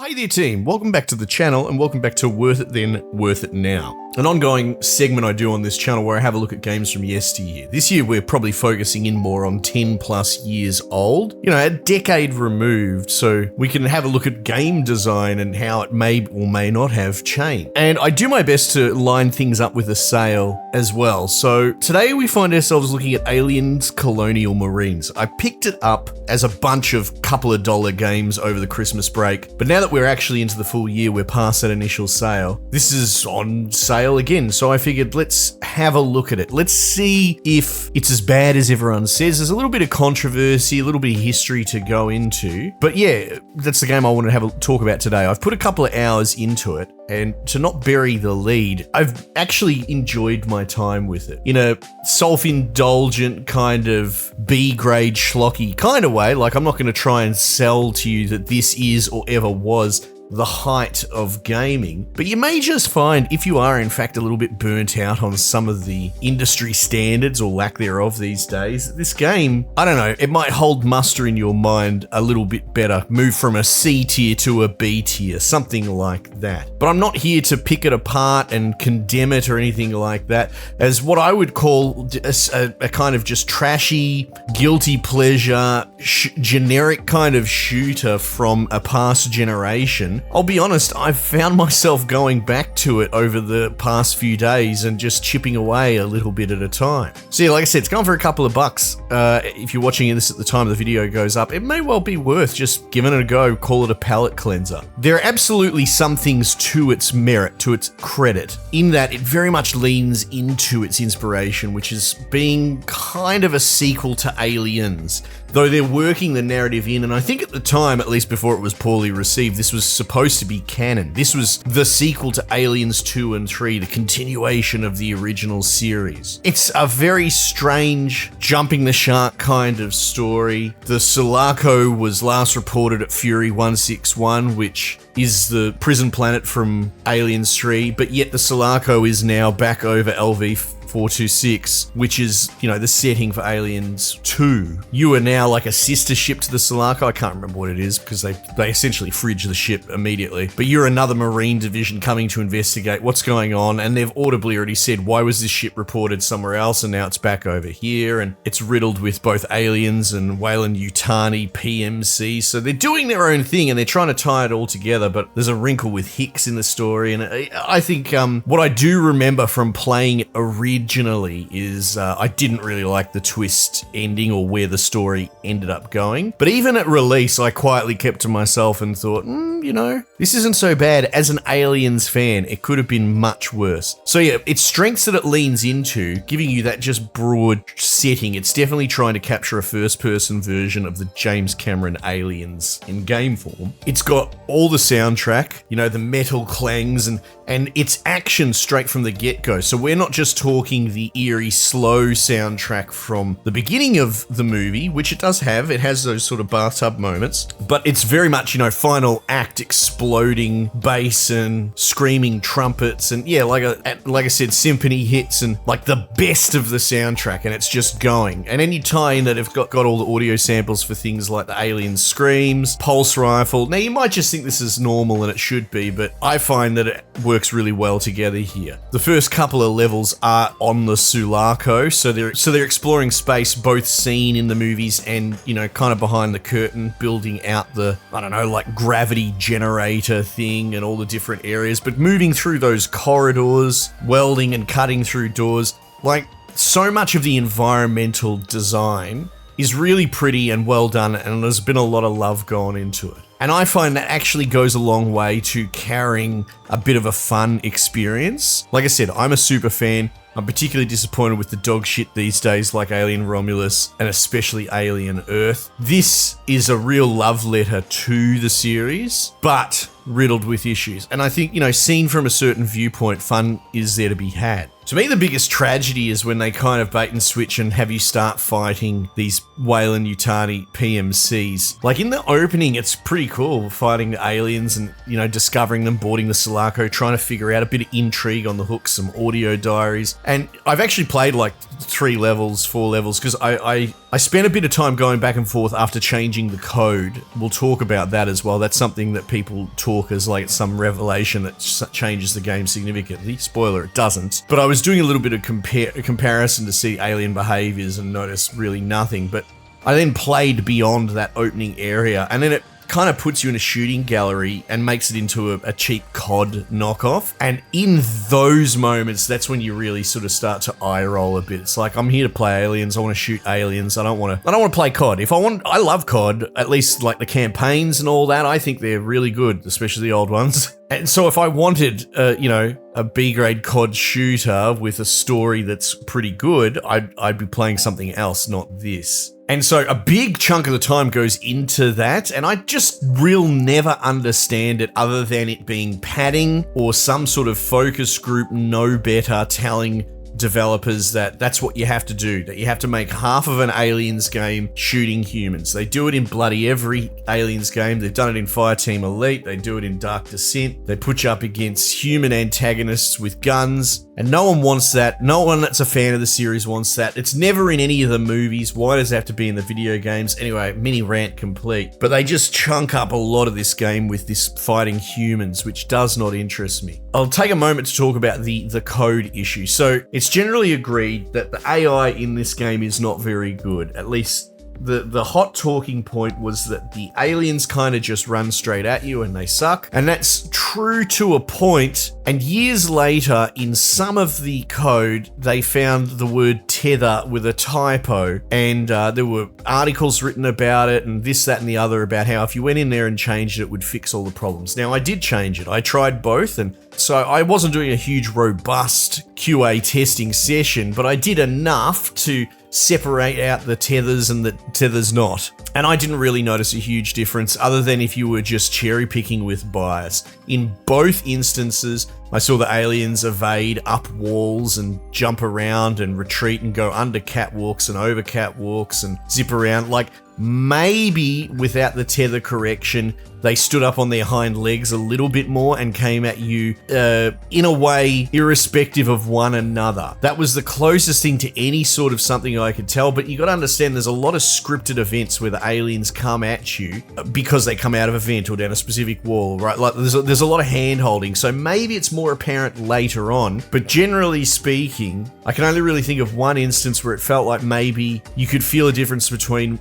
Hi there team, welcome back to the channel and welcome back to Worth It Then, Worth It Now. An ongoing segment I do on this channel where I have a look at games from yesteryear. This year we're probably focusing in more on 10 plus years old, a decade removed, so we can have a look at game design and how it may or may not have changed. And I do my best to line things up with a sale as well. So today we find ourselves looking at US Colonial Marines. I picked it up as a bunch of couple of dollar games over the Christmas break, but now that we're actually into the full year, we're past that initial sale. This is on sale again, so I figured let's have a look at it. Let's see if it's as bad as everyone says. There's a little bit of controversy, a little bit of history to go into, but yeah, that's the game I want to have a talk about today. I've put a couple of hours into it, and to not bury the lead, I've actually enjoyed my time with it in a self-indulgent kind of B-grade schlocky kind of way. Like, I'm not going to try and sell to you that this is or ever was the height of gaming, but you may just find, if you are in fact a little bit burnt out on some of the industry standards or lack thereof these days, this game, I don't know, it might hold muster in your mind a little bit better, move from a C tier to a B tier, something like that. But I'm not here to pick it apart and condemn it or anything like that, as what I would call a kind of just trashy, guilty pleasure, generic kind of shooter from a past generation. I'll be honest, I've found myself going back to it over the past few days and just chipping away a little bit at a time. So yeah, like I said, it's going for a couple of bucks. If you're watching this at the time the video goes up, it may well be worth just giving it a go, call it a palate cleanser. There are absolutely some things to its merit, to its credit, in that it very much leans into its inspiration, which is being kind of a sequel to Aliens, though they're working the narrative in, and I think at the time, at least before it was poorly received, this was supposed to be canon. This was the sequel to Aliens 2 and 3, the continuation of the original series. It's a very strange, jumping the shark kind of story. The Sulaco was last reported at Fury 161, which is the prison planet from Aliens 3, but yet the Sulaco is now back over LV 426, which is, the setting for Aliens 2. You are now like a sister ship to the Sulaco. I can't remember what it is because they essentially fridge the ship immediately. But you're another Marine division coming to investigate what's going on, and they've audibly already said, why was this ship reported somewhere else and now it's back over here? And it's riddled with both aliens and Weyland-Yutani PMC. So they're doing their own thing and they're trying to tie it all together, but there's a wrinkle with Hicks in the story. And I think what I do remember from playing it originally is I didn't really like the twist ending or where the story ended up going. But even at release, I quietly kept to myself and thought, this isn't so bad. As an Aliens fan, it could have been much worse. So yeah, its strengths that it leans into, giving you that just broad setting, it's definitely trying to capture a first-person version of the James Cameron Aliens in game form. It's got all the soundtrack, the metal clangs and its action straight from the get-go. So we're not just talking the eerie, slow soundtrack from the beginning of the movie, which it does have. It has those sort of bathtub moments, but it's very much, final act exploding bass and screaming trumpets. And yeah, like I said, symphony hits and like the best of the soundtrack, and it's just going. And then you tie in that it's got all the audio samples for things like the alien screams, pulse rifle. Now you might just think this is normal and it should be, but I find that it works really well together here. The first couple of levels are on the Sulaco, so they're exploring space, both seen in the movies and kind of behind the curtain, building out the like gravity generator thing and all the different areas, but moving through those corridors, welding and cutting through doors. Like, so much of the environmental design is really pretty and well done, and there's been a lot of love gone into it. And I find that actually goes a long way to carrying a bit of a fun experience. Like I said, I'm a super fan. I'm particularly disappointed with the dog shit these days like Alien Romulus and especially Alien Earth. This is a real love letter to the series, but riddled with issues. And I think, seen from a certain viewpoint, fun is there to be had. To me, the biggest tragedy is when they kind of bait and switch and have you start fighting these Weyland-Yutani PMCs. Like in the opening, it's pretty cool fighting the aliens and, you know, discovering them, boarding the Sulaco, trying to figure out a bit of intrigue on the hook, some audio diaries. And I've actually played like 4 levels, because I spent a bit of time going back and forth after changing the code. We'll talk about that as well. That's something that people talk as like some revelation that changes the game significantly. Spoiler, it doesn't. But I was doing a little bit of comparison to see alien behaviors and noticed really nothing. But I then played beyond that opening area, and then it kind of puts you in a shooting gallery and makes it into a cheap COD knockoff. And in those moments, that's when you really sort of start to eye roll a bit. It's like, I'm here to play aliens. I want to shoot aliens. I don't want to play COD. I love COD, at least like the campaigns and all that. I think they're really good, especially the old ones. And so if I wanted, a B-grade COD shooter with a story that's pretty good, I'd be playing something else, not this. And so a big chunk of the time goes into that, and I just never understand it other than it being padding or some sort of focus group know better telling developers that that's what you have to do, that you have to make half of an aliens game shooting humans. They do it in bloody every aliens game. They've done it in Fireteam Elite. They do it in Dark Descent. They put you up against human antagonists with guns, and no one wants that. No one that's a fan of the series wants that. It's never in any of the movies. Why does it have to be in the video games? Anyway, mini rant complete. But they just chunk up a lot of this game with this fighting humans, which does not interest me. I'll take a moment to talk about the code issue. So it's generally agreed that the AI in this game is not very good. At least the hot talking point was that the aliens kind of just run straight at you and they suck. And that's true to a point. And years later, in some of the code, they found the word tether with a typo. And there were articles written about it and this, that, and the other about how if you went in there and changed it, it would fix all the problems. Now, I did change it. I tried both, and so I wasn't doing a huge, robust QA testing session, but I did enough to separate out the tethers and the tethers not. And I didn't really notice a huge difference other than if you were just cherry picking with bias. In both instances, I saw the aliens evade up walls and jump around and retreat and go under catwalks and over catwalks and zip around. Like, maybe without the tether correction, they stood up on their hind legs a little bit more and came at you in a way irrespective of one another. That was the closest thing to any sort of something I could tell, but you got to understand there's a lot of scripted events where the aliens come at you because they come out of a vent or down a specific wall, right? Like there's a lot of hand holding, so maybe it's more apparent later on, but generally speaking, I can only really think of one instance where it felt like maybe you could feel a difference between,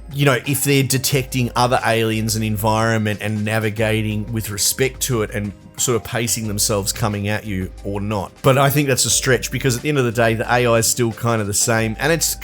if they're detecting other aliens and environment and navigating with respect to it and sort of pacing themselves coming at you or not. But I think that's a stretch because at the end of the day, the AI is still kind of the same, and it's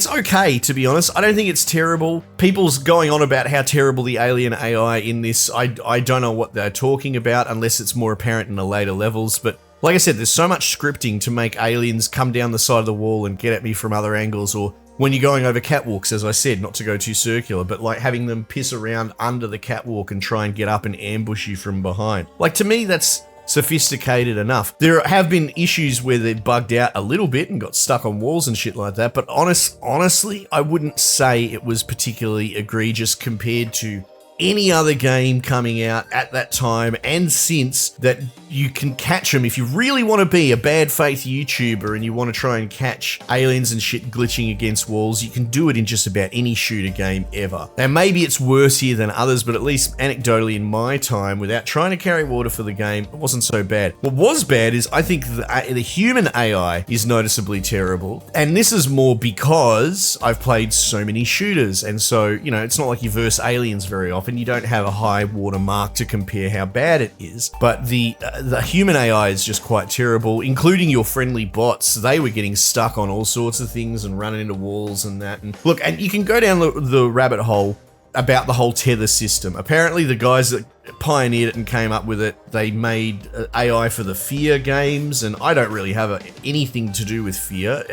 okay, to be honest. I don't think it's terrible. People's going on about how terrible the alien AI in this, I don't know what they're talking about unless it's more apparent in the later levels, but like I said, there's so much scripting to make aliens come down the side of the wall and get at me from other angles, or when you're going over catwalks, as I said, not to go too circular, but like having them piss around under the catwalk and try and get up and ambush you from behind. Like, to me, that's sophisticated enough. There have been issues where they've bugged out a little bit and got stuck on walls and shit like that, but honestly, I wouldn't say it was particularly egregious compared to any other game coming out at that time and since, that you can catch them. If you really want to be a bad faith YouTuber and you want to try and catch aliens and shit glitching against walls, you can do it in just about any shooter game ever. Now, maybe it's worse here than others, but at least anecdotally in my time, without trying to carry water for the game, it wasn't so bad. What was bad is I think the human AI is noticeably terrible. And this is more because I've played so many shooters. And so, it's not like you verse aliens very often. You don't have a high watermark to compare how bad it is. But the human AI is just quite terrible, including your friendly bots. They were getting stuck on all sorts of things and running into walls and that. And look, and you can go down the rabbit hole about the whole tether system. Apparently the guys that pioneered it and came up with it. They made AI for the Fear games, and I don't really have anything to do with Fear,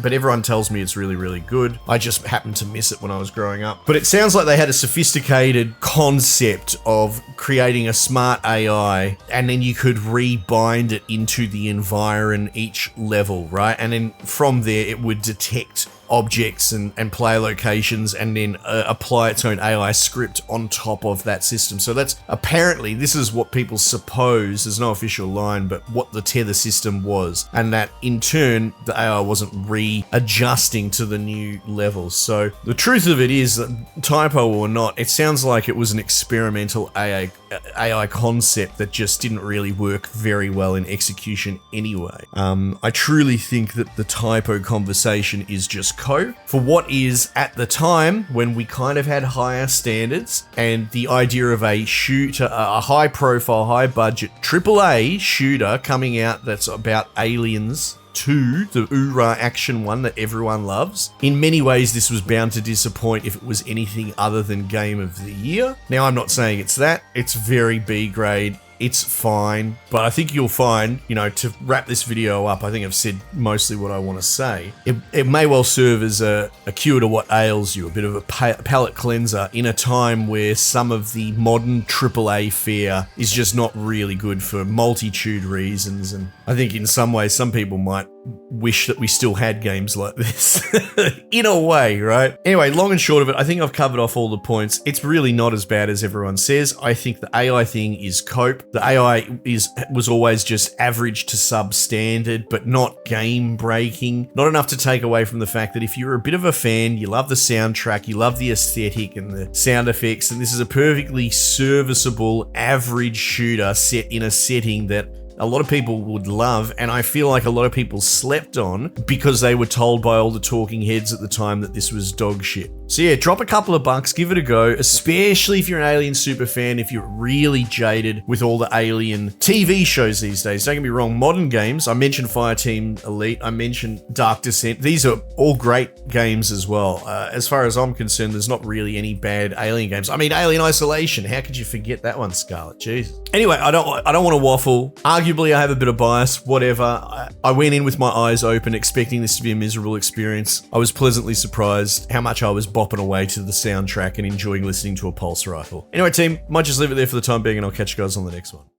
but everyone tells me it's really, really good. I just happened to miss it when I was growing up. But it sounds like they had a sophisticated concept of creating a smart AI, and then you could rebind it into the environment each level, right? And then from there, it would detect objects and player locations, and then apply its own AI script on top of that system. So that's apparently, this is what people suppose, there's no official line, but what the tether system was, and that in turn the AI wasn't readjusting to the new levels. So the truth of it is that, typo or not, it sounds like it was an experimental AI concept that just didn't really work very well in execution anyway. I truly think that the typo conversation is just code for what is, at the time when we kind of had higher standards, and the idea of a shooter, a high profile, high budget AAA shooter coming out that's about aliens 2, the Oorah action one that everyone loves. In many ways, this was bound to disappoint if it was anything other than Game of the Year. Now, I'm not saying it's that. It's very B grade. It's fine, but I think you'll find, you know, to wrap this video up, I think I've said mostly what I want to say. It may well serve as a cure to what ails you, a bit of a palate cleanser in a time where some of the modern AAA fare is just not really good for multitude reasons. And I think in some ways, some people might wish that we still had games like this in a way, right? Anyway, long and short of it, I think I've covered off all the points. It's really not as bad as everyone says. I think the AI thing is cope. The AI was always just average to substandard, but not game breaking. Not enough to take away from the fact that if you're a bit of a fan, you love the soundtrack, you love the aesthetic and the sound effects, and this is a perfectly serviceable average shooter set in a setting that a lot of people would love, and I feel like a lot of people slept on because they were told by all the talking heads at the time that this was dog shit. So yeah, drop a couple of bucks, give it a go, especially if you're an Alien super fan, if you're really jaded with all the Alien TV shows these days. Don't get me wrong, modern games, I mentioned Fireteam Elite, I mentioned Dark Descent, these are all great games as well. As far as I'm concerned, there's not really any bad Alien games. I mean, Alien Isolation, how could you forget that one, Scarlett? Jesus. Anyway, I don't want to waffle. Arguably, I have a bit of bias, whatever. I went in with my eyes open, expecting this to be a miserable experience. I was pleasantly surprised how much I was bopping away to the soundtrack and enjoying listening to a pulse rifle. Anyway, team, might just leave it there for the time being, and I'll catch you guys on the next one.